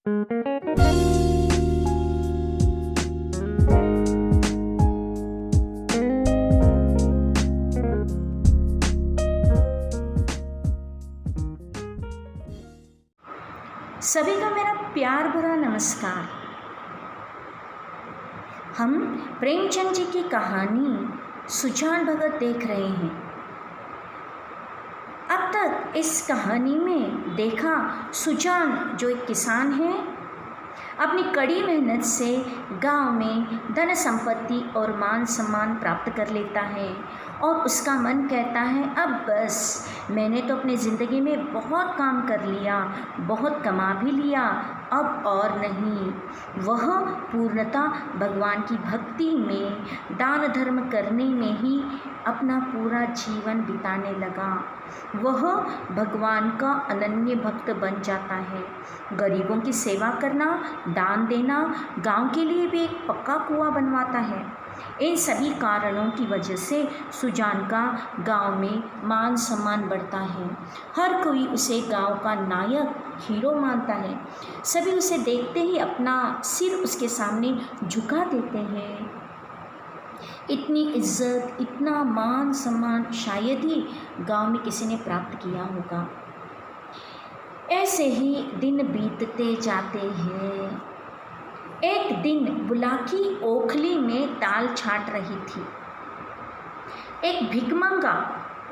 सभी का मेरा प्यार भरा नमस्कार। हम प्रेमचंद जी की कहानी सुजान भगत देख रहे हैं। अब तक इस कहानी में देखा सुजान जो एक किसान है, अपनी कड़ी मेहनत से गांव में धन संपत्ति और मान सम्मान प्राप्त कर लेता है और उसका मन कहता है अब बस मैंने तो अपनी ज़िंदगी में बहुत काम कर लिया, बहुत कमा भी लिया, अब और नहीं। वह पूर्णता भगवान की भक्ति में, दान धर्म करने में ही अपना पूरा जीवन बिताने लगा। वह भगवान का अनन्य भक्त बन जाता है। गरीबों की सेवा करना, दान देना, गांव के लिए भी एक पक्का कुआं बनवाता है। इन सभी कारणों की वजह से सुजान का गांव में मान सम्मान बढ़ता है। हर कोई उसे गांव का नायक, हीरो मानता है। सभी उसे देखते ही अपना सिर उसके सामने झुका देते हैं। इतनी इज्जत, इतना मान सम्मान शायद ही गांव में किसी ने प्राप्त किया होगा। ऐसे ही दिन बीतते जाते हैं। एक दिन बुलाकी ओखली में दाल छाट रही थी। एक भिखमंगा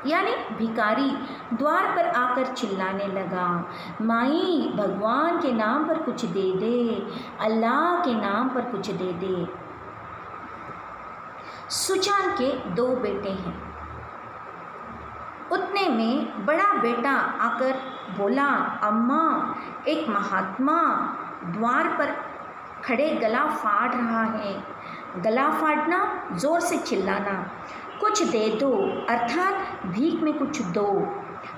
यानी भिखारी द्वार पर आकर चिल्लाने लगा, माई भगवान के नाम पर कुछ दे दे, अल्लाह के नाम पर कुछ दे दे। सुजान के 2 बेटे हैं। उतने में बड़ा बेटा आकर बोला, अम्मा एक महात्मा द्वार पर खड़े गला फाड़ रहा है। गला फाड़ना, ज़ोर से चिल्लाना, कुछ दे दो अर्थात भीख में कुछ दो,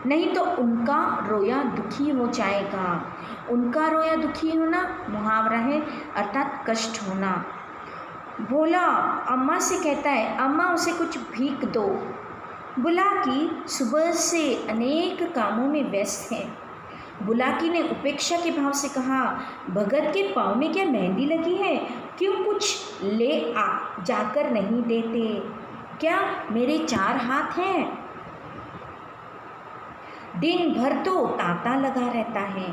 नहीं तो उनका रोया दुखी हो जाएगा। उनका रोया दुखी होना मुहावरा है अर्थात कष्ट होना। भोला अम्मा से कहता है, अम्मा उसे कुछ भीख दो। बुलाकी सुबह से अनेक कामों में व्यस्त है। बुलाकी ने उपेक्षा के भाव से कहा, भगत के पाँव में क्या मेहंदी लगी है? क्यों कुछ ले आ जाकर नहीं देते? क्या मेरे 4 हाथ हैं? दिन भर तो तांता लगा रहता है।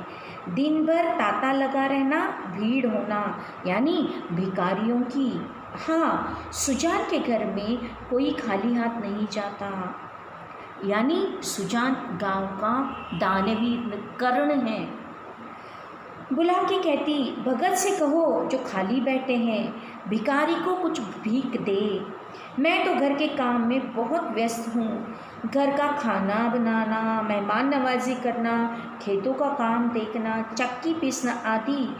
दिन भर तांता लगा रहना, भीड़ होना यानी भिखारियों की। हाँ, सुजान के घर में कोई खाली हाथ नहीं जाता, यानी सुजान गांव का दानवीर कर्ण है। बुलाकी कहती, भगत से कहो जो खाली बैठे हैं, भिखारी को कुछ भीख दे। मैं तो घर के काम में बहुत व्यस्त हूँ। घर का खाना बनाना, मेहमान नवाजी करना, खेतों का काम देखना, चक्की पीसना आदि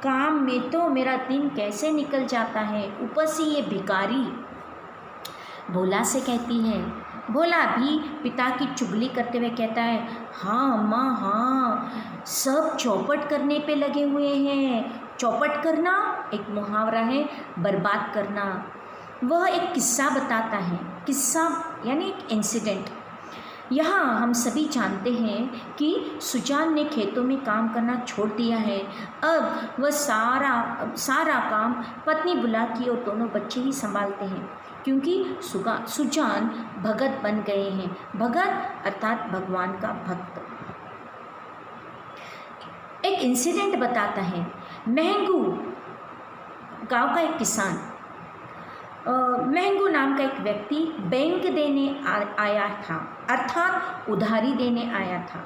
काम में तो मेरा दिन कैसे निकल जाता है। ऊपर से ये भिखारी। भोला से कहती है। भोला भी पिता की चुगली करते हुए कहता है, हाँ अम्मा हाँ, सब चौपट करने पे लगे हुए हैं। चौपट करना एक मुहावरा है, बर्बाद करना। वह एक किस्सा बताता है। किस्सा यानी एक इंसिडेंट। यहाँ हम सभी जानते हैं कि सुजान ने खेतों में काम करना छोड़ दिया है। अब वह सारा काम पत्नी बुलाकी और दोनों बच्चे ही संभालते हैं, क्योंकि सुजान भगत बन गए हैं। भगत अर्थात भगवान का भक्त। एक इंसिडेंट बताता है। महंगू गांव का एक किसान, महंगू नाम का एक व्यक्ति बैंक देने आया था, अर्थात उधारी देने आया था।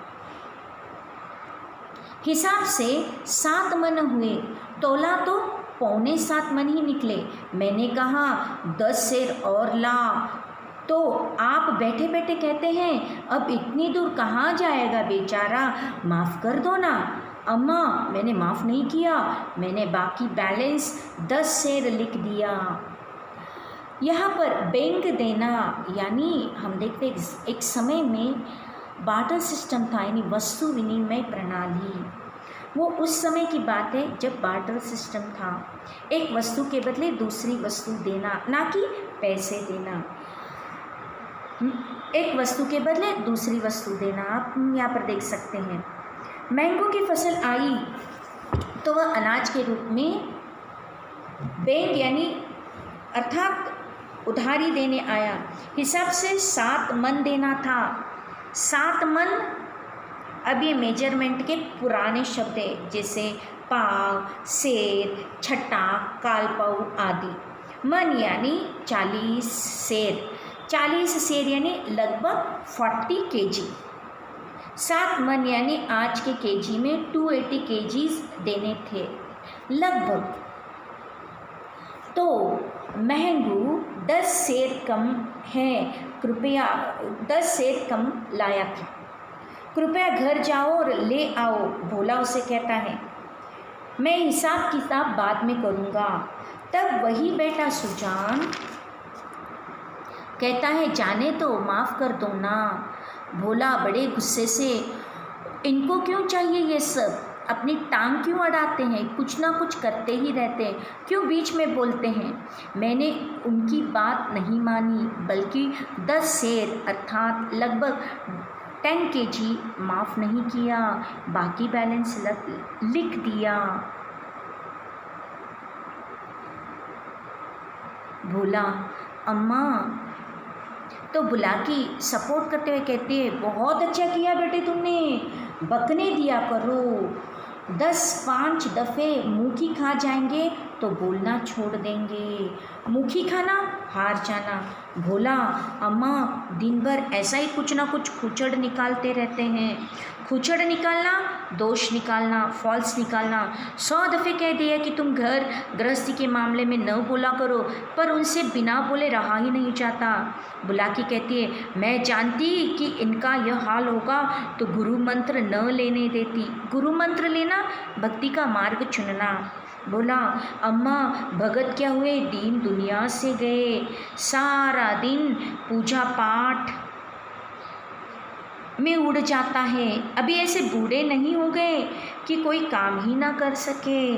हिसाब से 7 मन हुए, तोला तो 6.25 मन ही निकले। मैंने कहा 10 सेर और ला, तो आप बैठे बैठे कहते हैं अब इतनी दूर कहाँ जाएगा बेचारा, माफ़ कर दो ना। अम्मा मैंने माफ़ नहीं किया, मैंने बाकी बैलेंस 10 सेर लिख दिया। यहाँ पर बैंक देना यानी हम देखते एक समय में बार्टर सिस्टम था, यानी वस्तु विनिमय प्रणाली। वो उस समय की बात है जब बार्टर सिस्टम था। एक वस्तु के बदले दूसरी वस्तु देना, ना कि पैसे देना। एक वस्तु के बदले दूसरी वस्तु देना, आप यहाँ पर देख सकते हैं। मैंगो की फसल आई तो वह अनाज के रूप में बैंक यानी अर्थात उधारी देने आया। हिसाब से 7 मन देना था। 7 मन, अब ये मेजरमेंट के पुराने शब्द हैं, जैसे पाव, सेर, छटा, कालपाऊ आदि। मन यानी 40 सेर, 40 सेर यानी लगभग 40 kg। 7 मन यानी आज के केजी में 280 kgs देने थे लगभग। तो महंगू 10 सेर कम है, कृपया 10 सेर कम लाया था, कृपया घर जाओ और ले आओ। भोला उसे कहता है, मैं हिसाब किताब बाद में करूँगा। तब वही बेटा सुजान कहता है, जाने तो माफ़ कर दो ना। भोला बड़े गुस्से से, इनको क्यों चाहिए ये सब, अपनी टांग क्यों अड़ाते हैं, कुछ ना कुछ करते ही रहते हैं, क्यों बीच में बोलते हैं। मैंने उनकी बात नहीं मानी, बल्कि 10 सेर अर्थात लगभग 10 kg माफ़ नहीं किया, बाकी बैलेंस लिख दिया। भोला, अम्मा। तो बुलाकी सपोर्ट करते हुए कहती है, बहुत अच्छा किया बेटे तुमने, बकने दिया करो। 10-5 दफ़े मुखी खा जाएंगे तो बोलना छोड़ देंगे। मुखी खाना, हार जाना। भोला, अम्मा दिन भर ऐसा ही कुछ ना कुछ खुचड़ निकालते रहते हैं। खुचड़ निकालना, दोष निकालना, फॉल्स निकालना। 100 दफ़े कह दिया कि तुम घर गृहस्थी के मामले में न बोला करो, पर उनसे बिना बोले रहा ही नहीं जाता। बुलाकी कहती है, मैं जानती कि इनका यह हाल होगा तो गुरु मंत्र न लेने देती। गुरु मंत्र लेना, भक्ति का मार्ग चुनना। बोला, अम्मा भगत क्या हुए, दीन दुनिया से गए, सारा दिन पूजा पाठ में उड़ जाता है, अभी ऐसे बूढ़े नहीं हो गए कि कोई काम ही ना कर सके।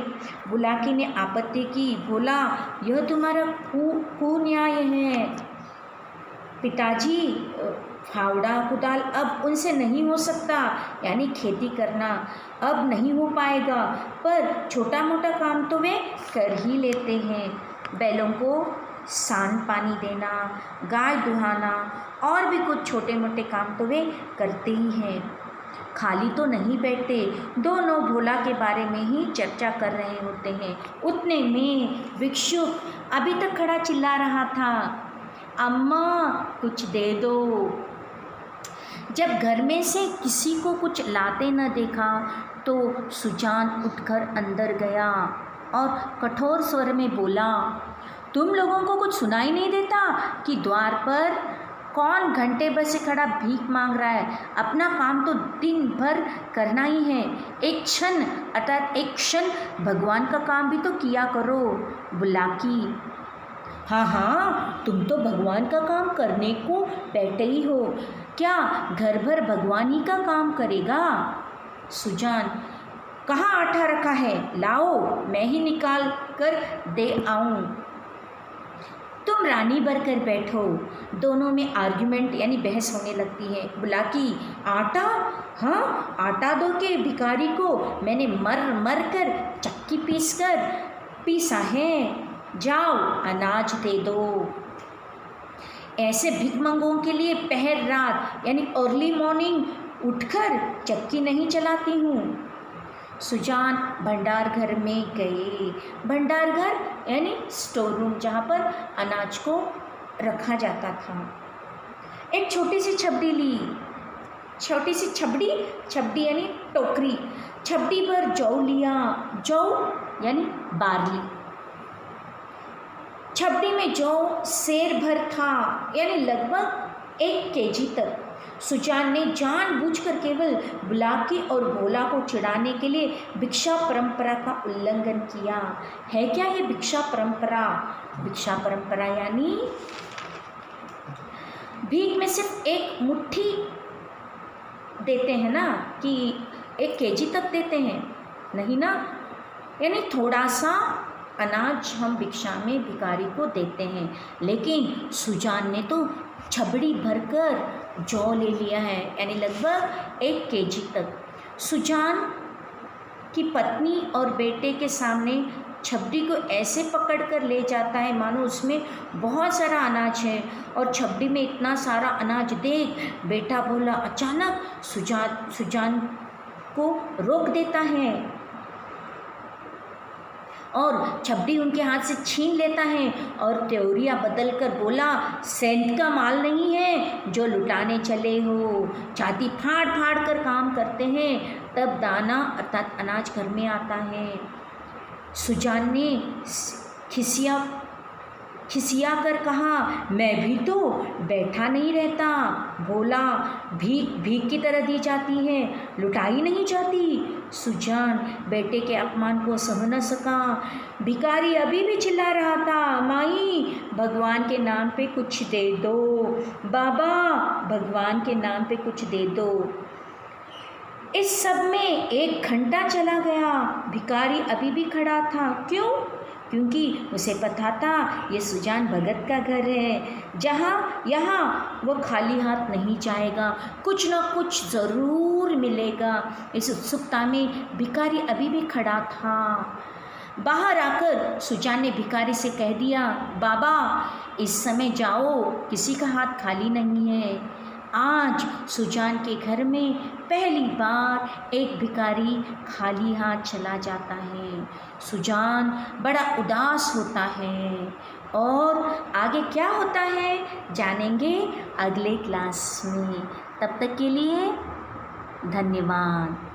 बुलाकी ने आपत्ति की, बोला, यह तुम्हारा कुन्याय है पिताजी, फावड़ा कुदाल अब उनसे नहीं हो सकता, यानी खेती करना अब नहीं हो पाएगा, पर छोटा मोटा काम तो वे कर ही लेते हैं। बैलों को सान पानी देना, गाय दुहाना और भी कुछ छोटे मोटे काम तो वे करते ही हैं, खाली तो नहीं बैठते। दोनों भोला के बारे में ही चर्चा कर रहे होते हैं। उतने में भिक्षुक अभी तक खड़ा चिल्ला रहा था, अम्मा कुछ दे दो। जब घर में से किसी को कुछ लाते न देखा तो सुजान उठकर अंदर गया और कठोर स्वर में बोला, तुम लोगों को कुछ सुनाई नहीं देता कि द्वार पर कौन घंटे भर से खड़ा भीख मांग रहा है। अपना काम तो दिन भर करना ही है, एक क्षण अर्थात एक क्षण भगवान का काम भी तो किया करो। बुलाकी, हाँ हाँ, तुम तो भगवान का काम करने को बैठे ही हो, क्या घर भर भगवान ही का काम करेगा। सुजान, कहाँ आटा रखा है, लाओ मैं ही निकाल कर दे आऊँ। तुम रानी बनकर बैठो। दोनों में आर्ग्यूमेंट यानी बहस होने लगती है। बुलाकी, आटा, हाँ आटा दो के भिखारी को, मैंने मर मर कर चक्की पीसा है, जाओ अनाज दे दो। ऐसे भिखमंगों के लिए पहर रात यानी अर्ली मॉर्निंग उठकर चक्की नहीं चलाती हूँ। सुजान भंडार घर में गए। भंडार घर यानी स्टोर रूम, जहाँ पर अनाज को रखा जाता था। एक छोटी सी छबड़ी ली, छोटी सी छबड़ी यानी टोकरी, छबड़ी पर जौ लिया, जौ यानी बार्ली। छबड़ी में जौ सेर भर था यानी लगभग 1 kg तक। सुजान ने जानबूझकर केवल बुलाकी और भोला को चिढ़ाने के लिए भिक्षा परंपरा का उल्लंघन किया। है क्या ये भिक्षा परंपरा? भिक्षा परंपरा यानी भीख में सिर्फ 1 मुट्ठी देते हैं ना, कि 1 kg तक देते हैं, नहीं ना, यानी थोड़ा सा अनाज हम भिक्षा में भिखारी को देते हैं। लेकिन सुजान ने तो छबड़ी भरकर जौ ले लिया है, यानी लगभग 1 kg तक। सुजान कि पत्नी और बेटे के सामने छबड़ी को ऐसे पकड़ कर ले जाता है मानो उसमें बहुत सारा अनाज है, और छबड़ी में इतना सारा अनाज देख बेटा बोला अचानक सुजान को रोक देता है और छबड़ी उनके हाथ से छीन लेता है और त्योरिया बदल कर बोला, सेंध का माल नहीं है जो लुटाने चले हो। छाती फाड़ फाड़ कर काम करते हैं, तब दाना अर्थात अनाज घर में आता है। सुजान ने खिसिया कर कहा, मैं भी तो बैठा नहीं रहता। बोला, भीख की तरह दी जाती है, लुटाई नहीं जाती। सुजान बेटे के अपमान को सह न सका। भिखारी अभी भी चिल्ला रहा था, माई भगवान के नाम पे कुछ दे दो, बाबा भगवान के नाम पे कुछ दे दो। इस सब में 1 घंटा चला गया। भिखारी अभी भी खड़ा था। क्यों? क्योंकि उसे पता था ये सुजान भगत का घर है, यहाँ वो खाली हाथ नहीं जाएगा, कुछ न कुछ ज़रूर मिलेगा। इस उत्सुकता में भिखारी अभी भी खड़ा था। बाहर आकर सुजान ने भिखारी से कह दिया, बाबा इस समय जाओ, किसी का हाथ खाली नहीं है। आज सुजान के घर में पहली बार एक भिखारी खाली हाथ चला जाता है। सुजान बड़ा उदास होता है और आगे क्या होता है जानेंगे अगले क्लास में। तब तक के लिए धन्यवाद।